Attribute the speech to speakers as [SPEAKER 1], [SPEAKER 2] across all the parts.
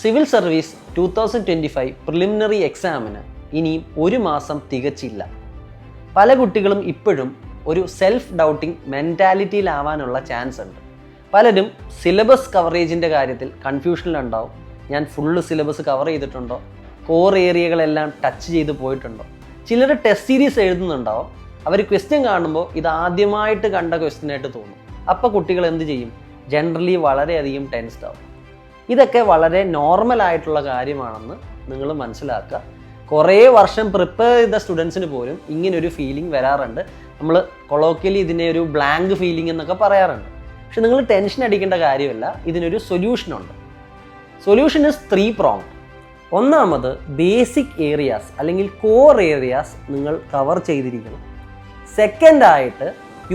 [SPEAKER 1] Civil service 2025 preliminary എക്സാമിന് ഇനിയും ഒരു മാസം തികച്ചില്ല. പല കുട്ടികളും ഇപ്പോഴും ഒരു സെൽഫ് ഡൗട്ടിങ് മെൻറ്റാലിറ്റിയിലാവാനുള്ള ചാൻസ് ഉണ്ട്. പലരും സിലബസ് കവറേജിൻ്റെ കാര്യത്തിൽ കൺഫ്യൂഷനിലുണ്ടാവും. ഞാൻ ഫുള്ള് സിലബസ് കവർ ചെയ്തിട്ടുണ്ടോ, കോർ ഏരിയകളെല്ലാം ടച്ച് ചെയ്ത് പോയിട്ടുണ്ടോ. ചിലർ ടെസ്റ്റ് സീരീസ് എഴുതുന്നുണ്ടാവും. അവർ ക്വസ്റ്റ്യൻ കാണുമ്പോൾ ഇത് ആദ്യമായിട്ട് കണ്ട ക്വസ്റ്റ്യനായിട്ട് തോന്നും. അപ്പോൾ കുട്ടികൾ എന്ത് ചെയ്യും? ജനറലി വളരെയധികം ടെൻസ്ഡ് ആവും. ഇതൊക്കെ വളരെ നോർമലായിട്ടുള്ള കാര്യമാണെന്ന് നിങ്ങൾ മനസ്സിലാക്കുക. കുറേ വർഷം പ്രിപ്പയർ ചെയ്ത സ്റ്റുഡൻസിന് പോലും ഇങ്ങനൊരു ഫീലിംഗ് വരാറുണ്ട്. നമ്മൾ കൊളോക്കിയലി ഇതിനെ ഒരു ബ്ലാങ്ക് ഫീലിംഗ് എന്നൊക്കെ പറയാറുണ്ട്. പക്ഷെ നിങ്ങൾ ടെൻഷൻ അടിക്കേണ്ട കാര്യമല്ല. ഇതിനൊരു സൊല്യൂഷനുണ്ട്. Solution is 3 pronged. ഒന്നാമത് ബേസിക് ഏരിയാസ് അല്ലെങ്കിൽ കോർ ഏരിയാസ് നിങ്ങൾ കവർ ചെയ്തിരിക്കണം. സെക്കൻഡായിട്ട്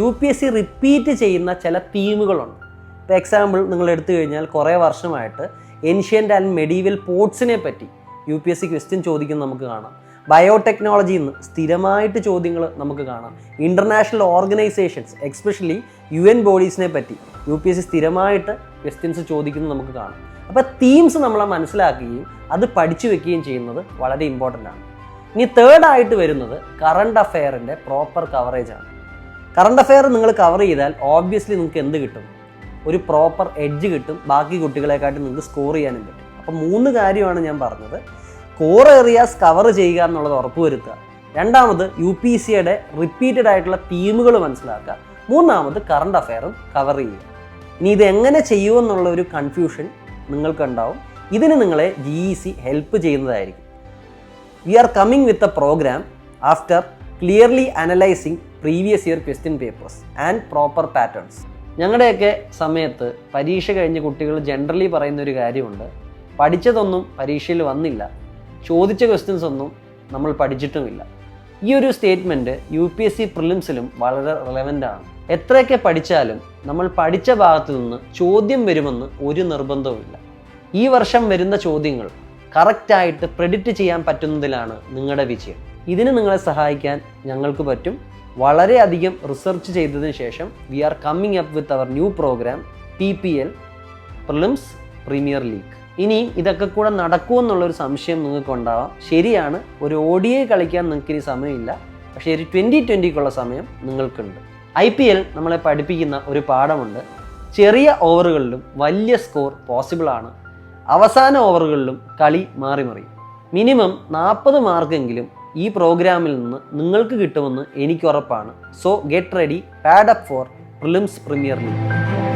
[SPEAKER 1] UPSC റിപ്പീറ്റ് ചെയ്യുന്ന ചില തീമുകളുണ്ട്. ഇപ്പോൾ എക്സാമ്പിൾ നിങ്ങൾ എടുത്തു കഴിഞ്ഞാൽ കുറേ വർഷമായിട്ട് ഏൻഷ്യൻ്റ് ആൻഡ് മെഡീവൽ പോർട്സിനെ പറ്റി UPSC ക്വസ്റ്റ്യൻ ചോദിക്കുന്നത് നമുക്ക് കാണാം. ബയോടെക്നോളജിയിൽ നിന്ന് സ്ഥിരമായിട്ട് ചോദ്യങ്ങൾ നമുക്ക് കാണാം. ഇൻ്റർനാഷണൽ ഓർഗനൈസേഷൻസ് എക്സ്പെഷ്യലി UN ബോഡീസിനെ പറ്റി UPSC സ്ഥിരമായിട്ട് ക്വസ്റ്റ്യൻസ് ചോദിക്കുന്നത് നമുക്ക് കാണാം. അപ്പോൾ തീംസ് നമ്മൾ മനസ്സിലാക്കുകയും അത് പഠിച്ചു വെക്കുകയും ചെയ്യുന്നത് വളരെ ഇമ്പോർട്ടൻ്റ് ആണ്. ഇനി തേർഡായിട്ട് വരുന്നത് കറണ്ട് അഫെയറിൻ്റെ പ്രോപ്പർ കവറേജ് ആണ്. കറണ്ട് അഫെയർ നിങ്ങൾ കവർ ചെയ്താൽ ഓബ്വിയസ്ലി നിങ്ങൾക്ക് എന്ത് കിട്ടും? ഒരു പ്രോപ്പർ എഡ്ജ് കിട്ടും. ബാക്കി കുട്ടികളെക്കാട്ടും നിങ്ങൾക്ക് സ്കോർ ചെയ്യാനും പറ്റും. അപ്പോൾ 3 കാര്യമാണ് ഞാൻ പറഞ്ഞത്. കോർ ഏരിയാസ് കവർ ചെയ്യുക എന്നുള്ളത് ഉറപ്പുവരുത്തുക. രണ്ടാമത് UPSCയുടെ റിപ്പീറ്റഡ് ആയിട്ടുള്ള തീമുകൾ മനസ്സിലാക്കുക. മൂന്നാമത് കറണ്ട് അഫെയറും കവർ ചെയ്യുക. ഇനി ഇതെങ്ങനെ ചെയ്യുമെന്നുള്ള ഒരു കൺഫ്യൂഷൻ നിങ്ങൾക്കുണ്ടാവും. ഇതിന് നിങ്ങളെ GEC ഹെൽപ്പ് ചെയ്യുന്നതായിരിക്കും. We are coming with a programme after clearly analysing previous year question papers and proper patterns. ഞങ്ങളുടെയൊക്കെ സമയത്ത് പരീക്ഷ കഴിഞ്ഞ കുട്ടികൾ ജനറലി പറയുന്ന ഒരു കാര്യമുണ്ട്: പഠിച്ചതൊന്നും പരീക്ഷയിൽ വന്നില്ല, ചോദിച്ച ക്വസ്റ്റ്യൻസ് ഒന്നും നമ്മൾ പഠിച്ചിട്ടുമില്ല. ഈ ഒരു സ്റ്റേറ്റ്മെൻറ്റ് UPSC പ്രിലിംസിലും വളരെ റിലവൻ്റ് ആണ്. എത്രയൊക്കെ പഠിച്ചാലും നമ്മൾ പഠിച്ച ഭാഗത്തു നിന്ന് ചോദ്യം വരുമെന്ന് ഒരു നിർബന്ധവുമില്ല. ഈ വർഷം വരുന്ന ചോദ്യങ്ങൾ കറക്റ്റായിട്ട് പ്രെഡിക്റ്റ് ചെയ്യാൻ പറ്റുന്നതിലാണ് നിങ്ങളുടെ വിജയം. ഇതിന് നിങ്ങളെ സഹായിക്കാൻ ഞങ്ങൾക്ക് പറ്റും. വളരെയധികം റിസർച്ച് ചെയ്തതിന് ശേഷം we are coming up with our new programme PPL prelims premier league. ഇനിയും ഇതൊക്കെ കൂടെ നടക്കുമെന്നുള്ളൊരു സംശയം നിങ്ങൾക്കുണ്ടാവാം. ശരിയാണ്, ഒരു ODI കളിക്കാൻ നിങ്ങൾക്ക് ഇനി സമയമില്ല. പക്ഷേ ഒരു 2020ക്കുള്ള സമയം നിങ്ങൾക്കുണ്ട്. IPL നമ്മളെ പഠിപ്പിക്കുന്ന ഒരു പാഠമുണ്ട്: ചെറിയ ഓവറുകളിലും വലിയ സ്കോർ പോസിബിളാണ്. അവസാന ഓവറുകളിലും കളി മാറി മറിയും. മിനിമം 40 മാർക്കെങ്കിലും ഈ പ്രോഗ്രാമിൽ നിന്ന് നിങ്ങൾക്ക് കിട്ടുമെന്ന് എനിക്ക് ഉറപ്പാണ്. So get ready, pad up four prelims premier league.